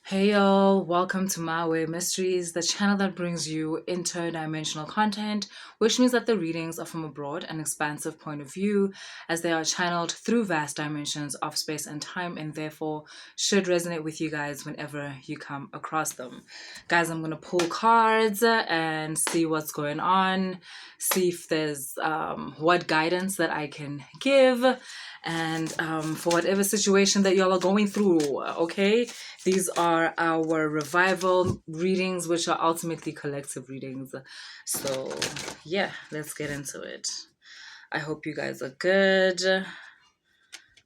Hey y'all, welcome to My Way Mysteries, the channel that brings you interdimensional content, which means that the readings are from a broad and expansive point of view, as they are channeled through vast dimensions of space and time, and therefore should resonate with you guys whenever you come across them. Guys, I'm gonna pull cards and see what's going on, see if there's what guidance that I can give, and for whatever situation that y'all are going through, okay? These are our revival readings, which are ultimately collective readings. So, yeah, let's get into it. I hope you guys are good.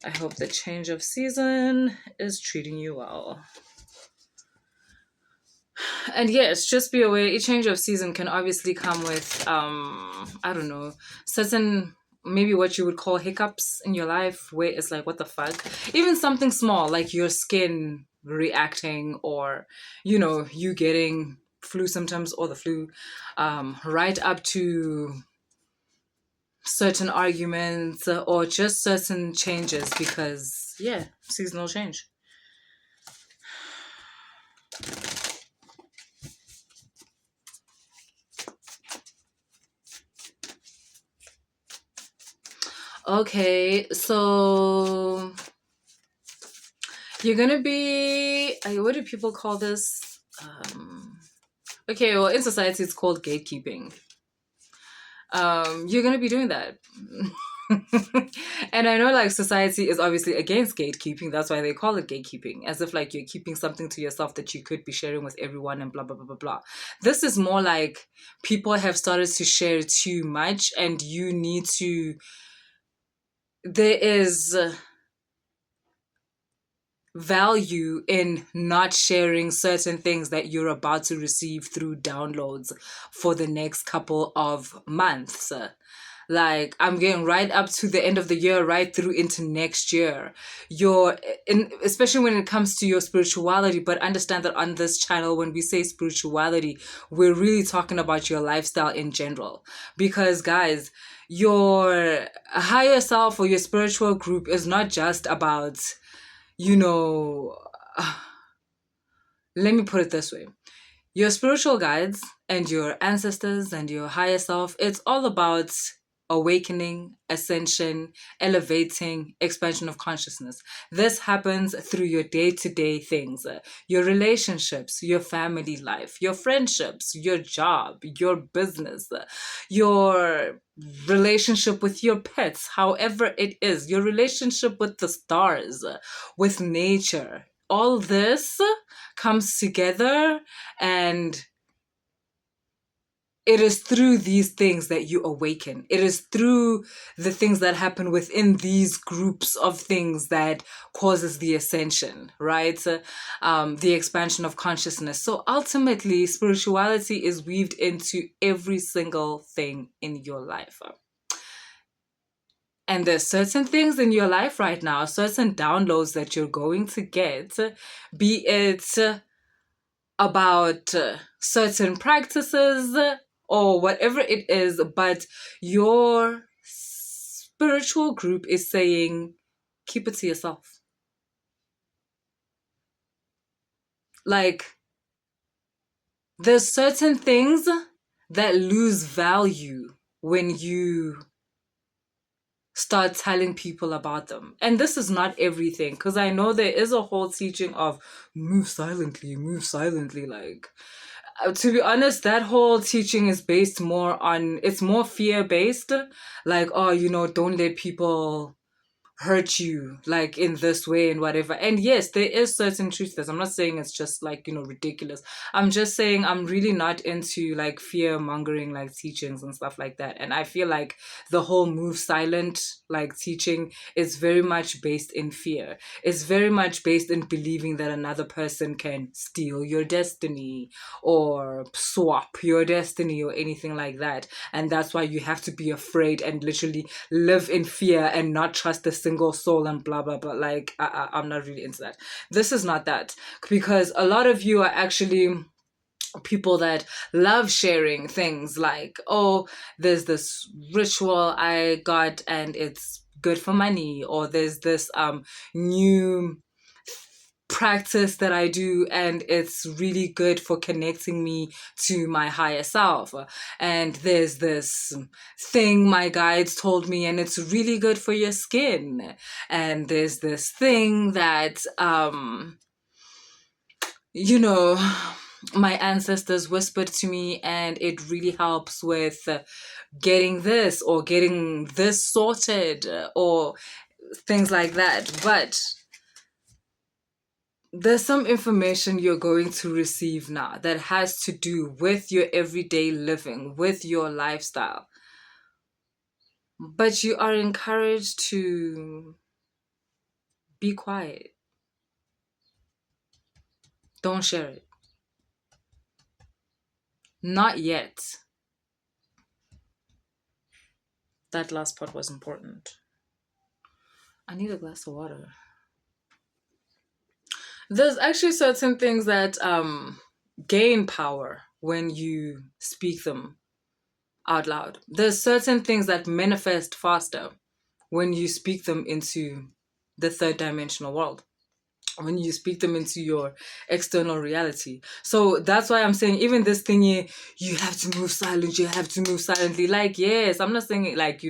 I hope the change of season is treating you well. And yes, just be aware, a change of season can obviously come with, I don't know, certain maybe what you would call hiccups in your life where it's like, what the fuck? Even something small like your skin reacting or, you getting flu symptoms or the flu, right up to certain arguments or just certain changes because, yeah, seasonal change. Okay, so you're gonna be, what do people call this? Okay, well, in society it's called gatekeeping. You're gonna be doing that. And I know like society is obviously against gatekeeping. That's why they call it gatekeeping, as if like you're keeping something to yourself that you could be sharing with everyone and blah blah blah blah blah. This is more like people have started to share too much and you need to, there is value in not sharing certain things that you're about to receive through downloads for the next couple of months. Like I'm getting right up to the end of the year, right through into next year. Especially when it comes to your spirituality, but understand that on this channel, when we say spirituality, we're really talking about your lifestyle in general. Because guys, your higher self or your spiritual group is not just about, you know, let me put it this way. Your spiritual guides and your ancestors and your higher self, it's all about awakening, ascension, elevating, expansion of consciousness. This happens through your day-to-day things, your relationships, your family life, your friendships, your job, your business, your relationship with your pets, however it is, your relationship with the stars, with nature. All this comes together, and it is through these things that you awaken. It is through the things that happen within these groups of things that causes the ascension, right? The expansion of consciousness. So ultimately, spirituality is weaved into every single thing in your life. And there's certain things in your life right now, certain downloads that you're going to get, be it about certain practices or whatever it is, but your spiritual group is saying, keep it to yourself. Like, there's certain things that lose value when you start telling people about them. And this is not everything, because I know there is a whole teaching of move silently. Like, to be honest, that whole teaching is based more on, it's more fear based. Like, oh, don't let people hurt you like in this way and whatever. And yes, there is certain truth to this. I'm not saying it's just like, ridiculous. I'm just saying I'm really not into like fear mongering like teachings and stuff like that. And I feel like the whole move silent like teaching is very much based in fear. It's very much based in believing that another person can steal your destiny or swap your destiny or anything like that. And that's why you have to be afraid and literally live in fear and not trust the single soul and blah blah blah. Like I'm not really into that. This is not that, because a lot of you are actually people that love sharing things like, oh, there's this ritual I got and it's good for money, or there's this new practice that I do, and it's really good for connecting me to my higher self. And there's this thing my guides told me, and it's really good for your skin. And there's this thing that you know, my ancestors whispered to me, and it really helps with getting this or getting this sorted, or things like that. But there's some information you're going to receive now that has to do with your everyday living, with your lifestyle. But you are encouraged to be quiet. Don't share it. Not yet. That last part was important. I need a glass of water. There's actually certain things that gain power when you speak them out loud. There's certain things that manifest faster when you speak them into the third dimensional world, when you speak them into your external reality. So that's why I'm saying, even this thing here, you have to move silent, you have to move silently. Like, yes, I'm not saying it like,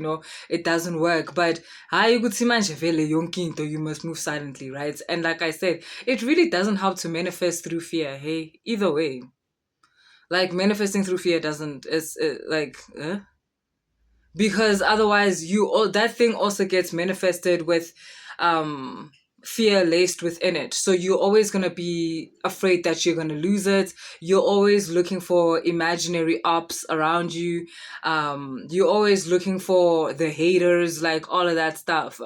it doesn't work, but you must move silently, right? And like I said, it really doesn't help to manifest through fear. Hey, either way, like manifesting through fear doesn't, it's because otherwise that thing also gets manifested with fear laced within it. So you're always going to be afraid that you're going to lose it. You're always looking for imaginary ops around you. You're always looking for the haters, like all of that stuff,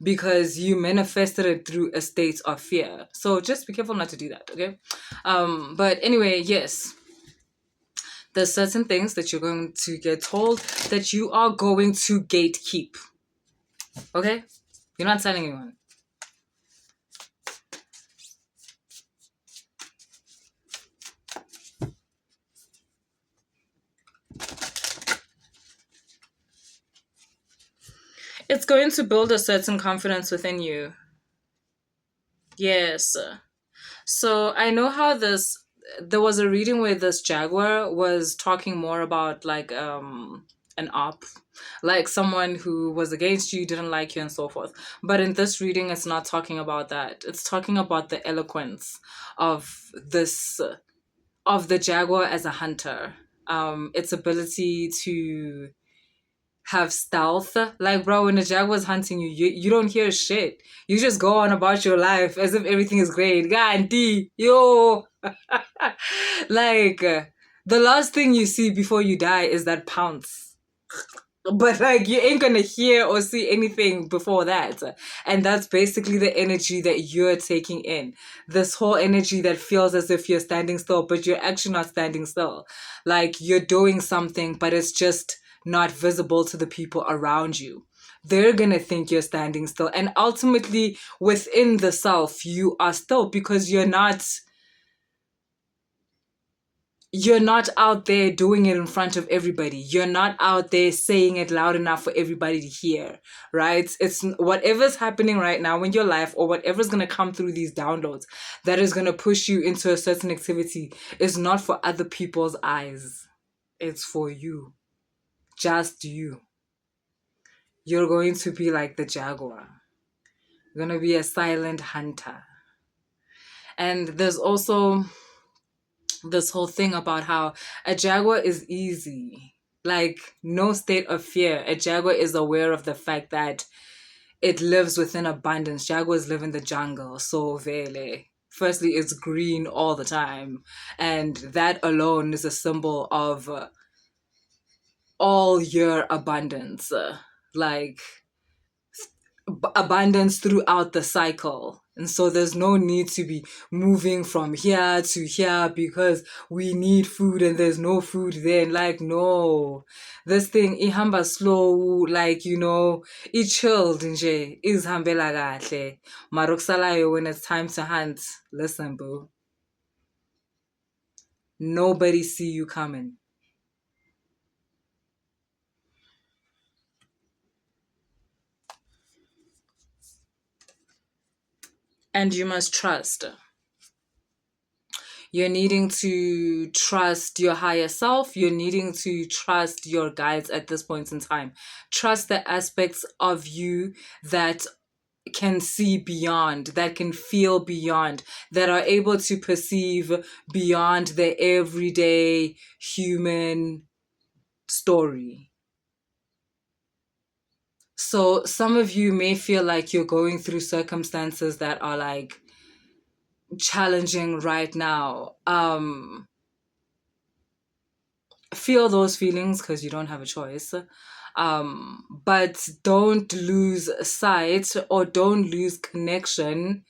because you manifested it through a state of fear. So just be careful not to do that, okay? But anyway, yes, there's certain things that you're going to get told that you are going to gatekeep. Okay? You're not telling anyone. It's going to build a certain confidence within you. Yes. So I know how there was a reading where this jaguar was talking more about like an op, like someone who was against you, didn't like you, and so forth. But in this reading, it's not talking about that. It's talking about the eloquence of the jaguar as a hunter. Its ability to have stealth. Like, bro, when the jaguar's hunting you, you don't hear shit. You just go on about your life as if everything is great. Gandhi, yo. Like, the last thing you see before you die is that pounce. But like, you ain't gonna hear or see anything before that. And that's basically the energy that you're taking in. This whole energy that feels as if you're standing still, but you're actually not standing still. Like, you're doing something, but it's just not visible to the people around you. They're gonna think you're standing still. And ultimately, within the self, you are still, because you're not out there doing it in front of everybody. You're not out there saying it loud enough for everybody to hear, right? It's whatever's happening right now in your life, or whatever's going to come through these downloads that is going to push you into a certain activity, is not for other people's eyes. It's for you. Just you. You're going to be like the jaguar. You're going to be a silent hunter. And there's also this whole thing about how a jaguar is easy. Like, no state of fear. A jaguar is aware of the fact that it lives within abundance. Jaguars live in the jungle. So, vele. Firstly, it's green all the time. And that alone is a symbol of all year abundance. Like, abundance throughout the cycle. And so there's no need to be moving from here to here because we need food and there's no food there. Like, no. This thing, ihamba slow, like, it chilled nje, izhambela kahle. Maroksalayo, when it's time to hunt, listen, boo. Nobody see you coming. And you must trust. You're needing to trust your higher self. You're needing to trust your guides at this point in time. Trust the aspects of you that can see beyond, that can feel beyond, that are able to perceive beyond the everyday human story. So some of you may feel like you're going through circumstances that are like challenging right now. Feel those feelings because you don't have a choice. But don't lose sight or don't lose connection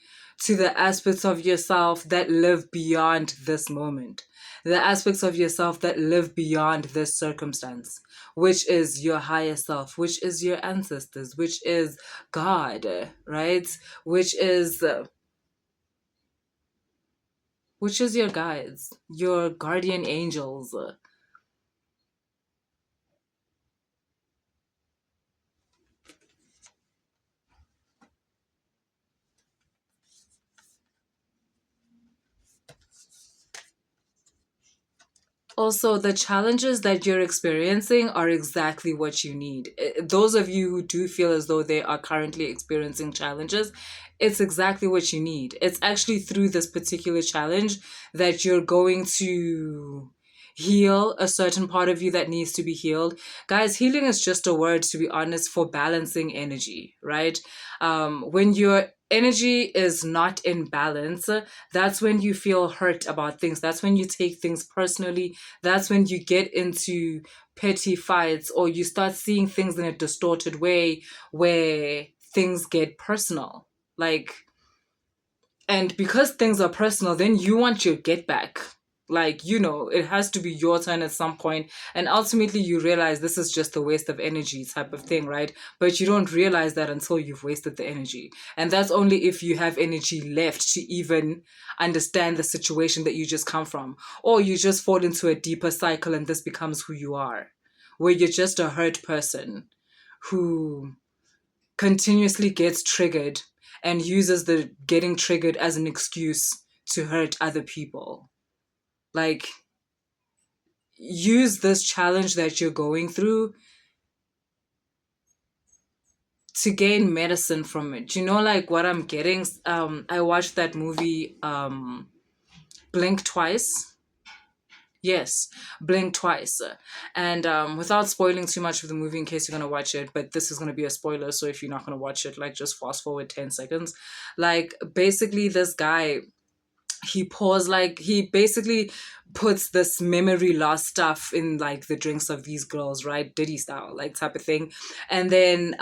to the aspects of yourself that live beyond this moment, the aspects of yourself that live beyond this circumstance, which is your higher self, which is your ancestors, which is God, right? Which is your guides, your guardian angels. Also, the challenges that you're experiencing are exactly what you need. Those of you who do feel as though they are currently experiencing challenges, it's exactly what you need. It's actually through this particular challenge that you're going to heal a certain part of you that needs to be healed. Guys, healing is just a word, to be honest, for balancing energy, right? When your energy is not in balance, that's when you feel hurt about things. That's when you take things personally. That's when you get into petty fights or you start seeing things in a distorted way where things get personal. Like, and because things are personal, then you want your get back. Like, it has to be your turn at some point. And ultimately, you realize this is just a waste of energy type of thing, right? But you don't realize that until you've wasted the energy. And that's only if you have energy left to even understand the situation that you just come from. Or you just fall into a deeper cycle and this becomes who you are, where you're just a hurt person who continuously gets triggered and uses the getting triggered as an excuse to hurt other people. Like, use this challenge that you're going through to gain medicine from it. Like what I'm getting? I watched that movie, Blink Twice. Yes, Blink Twice. And without spoiling too much of the movie in case you're going to watch it, but this is going to be a spoiler, so if you're not going to watch it, like just fast forward 10 seconds. Like basically this guy, he basically puts this memory loss stuff in like the drinks of these girls, right? Diddy style, like type of thing. And then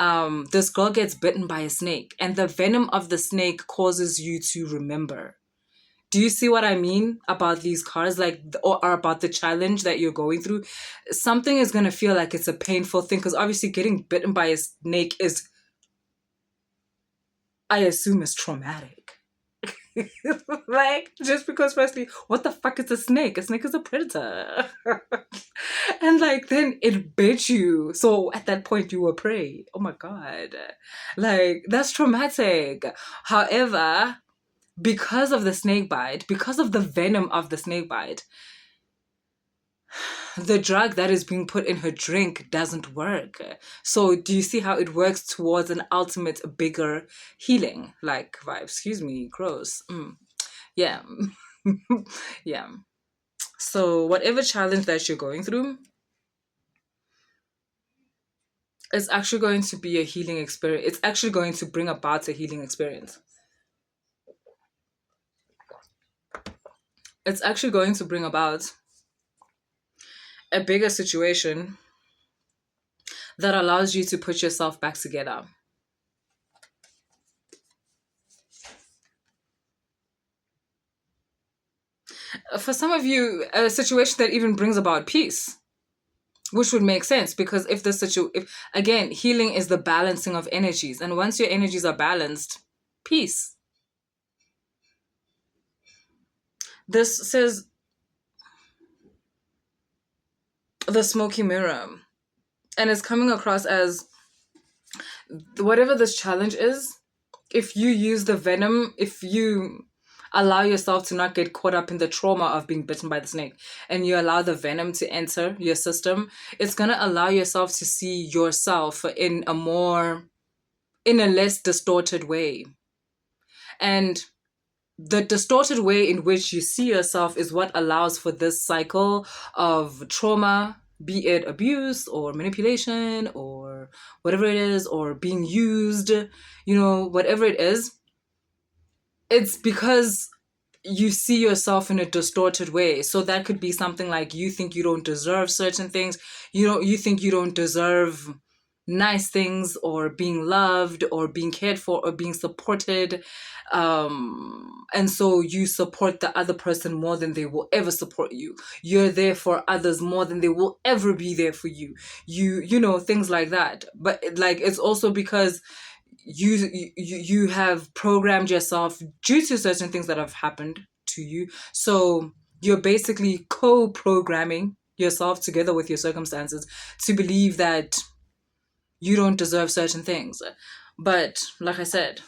this girl gets bitten by a snake and the venom of the snake causes you to remember. Do you see what I mean about these cards, like, or about the challenge that you're going through? Something is going to feel like it's a painful thing because obviously getting bitten by a snake is, I assume, is traumatic. Like, just because firstly, what the fuck is a snake? A snake is a predator. And like, then it bit you. So at that point, you were prey. Oh my God. Like, that's traumatic. However, because of the snake bite, because of the venom of the snake bite, the drug that is being put in her drink doesn't work. So do you see how it works towards an ultimate bigger healing? Like, vibe, excuse me, gross. Yeah. Yeah. So whatever challenge that you're going through, it's actually going to be a healing experience. It's actually going to bring about a healing experience. It's actually going to bring about a bigger situation that allows you to put yourself back together. For some of you, a situation that even brings about peace, which would make sense because if again, healing is the balancing of energies, and once your energies are balanced, peace. This says the smoky mirror, and it's coming across as whatever this challenge is. If you use the venom, allow yourself to not get caught up in the trauma of being bitten by the snake, and you allow the venom to enter your system, it's going to allow yourself to see yourself in a less distorted way. And the distorted way in which you see yourself is what allows for this cycle of trauma, be it abuse or manipulation or whatever it is, or being used, whatever it is. It's because you see yourself in a distorted way. So that could be something like you think you don't deserve certain things. You think you don't deserve nice things, or being loved, or being cared for, or being supported. And so you support the other person more than they will ever support you. You're there for others more than they will ever be there for you. Things like that. But like, it's also because you have programmed yourself due to certain things that have happened to you. So you're basically co-programming yourself together with your circumstances to believe that you don't deserve certain things. But like I said,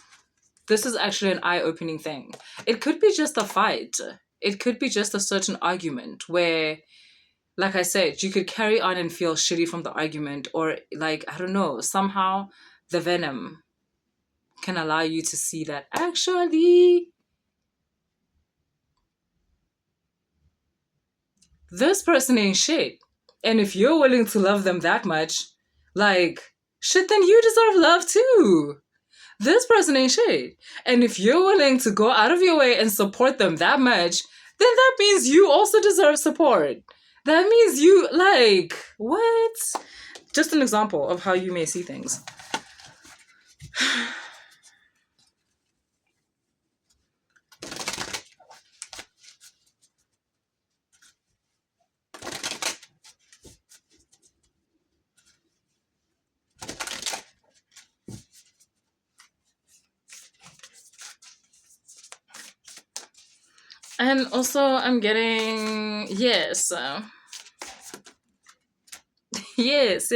this is actually an eye-opening thing. It could be just a fight. It could be just a certain argument where, like I said, you could carry on and feel shitty from the argument, or like, I don't know, somehow the venom can allow you to see that actually this person ain't shit. And if you're willing to love them that much, like, shit, then you deserve love too. This person ain't shit. And if you're willing to go out of your way and support them that much, then that means you also deserve support. That means you, like, what? Just an example of how you may see things. And also, I'm getting, yes. Yes.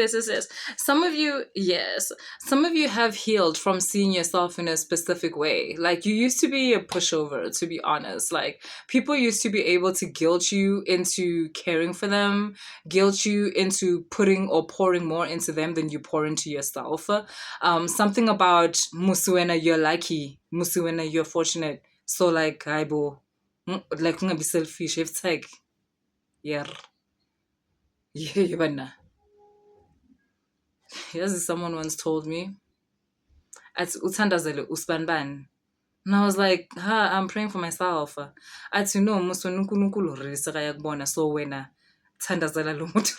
Some of you have healed from seeing yourself in a specific way. Like, you used to be a pushover, to be honest. Like, people used to be able to guilt you into caring for them, guilt you into putting or pouring more into them than you pour into yourself. Something about Musuena, you're lucky. Musuena, you're fortunate. So, like, Aibo, like, be selfish. It's like, yeah. Yeah, yes, someone once told me, "Athi uthandazele usbanban." And I was like, I'm praying for myself. Athi no, muswe uNkulunkulu riseka yakubona, so wena thandazela lo muntu.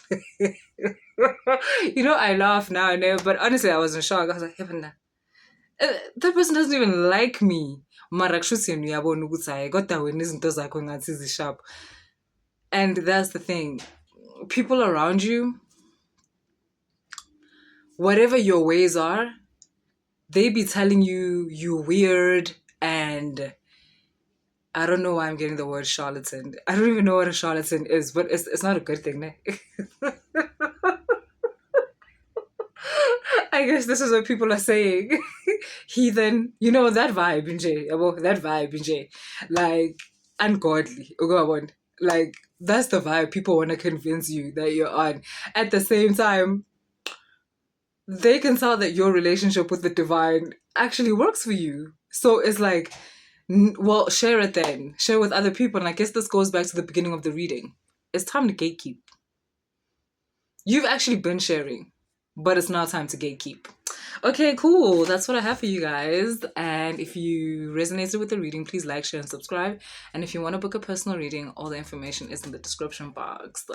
I laugh now and then, but honestly, I was in shock. I was like, heaven, that person doesn't even like me. Mara kushuthi yena uyabona ukuthi hayi kodwa wena izinto zakho ngathi zisharp. And that's the thing. People around you, whatever your ways are, they be telling you you're weird, and I don't know why I'm getting the word charlatan. I don't even know what a charlatan is, but it's not a good thing, ne? I guess this is what people are saying. Heathen, that vibe, Nje. That vibe, Nje. Like, ungodly. Like, that's the vibe people want to convince you that you're on. At the same time, they can tell that your relationship with the divine actually works for you. So it's like, well, share it then. Share with other people. And I guess this goes back to the beginning of the reading. It's time to gatekeep. You've actually been sharing, but it's now time to gatekeep. Okay, cool. That's what I have for you guys. And if you resonated with the reading, please like, share, and subscribe. And if you want to book a personal reading, all the information is in the description box.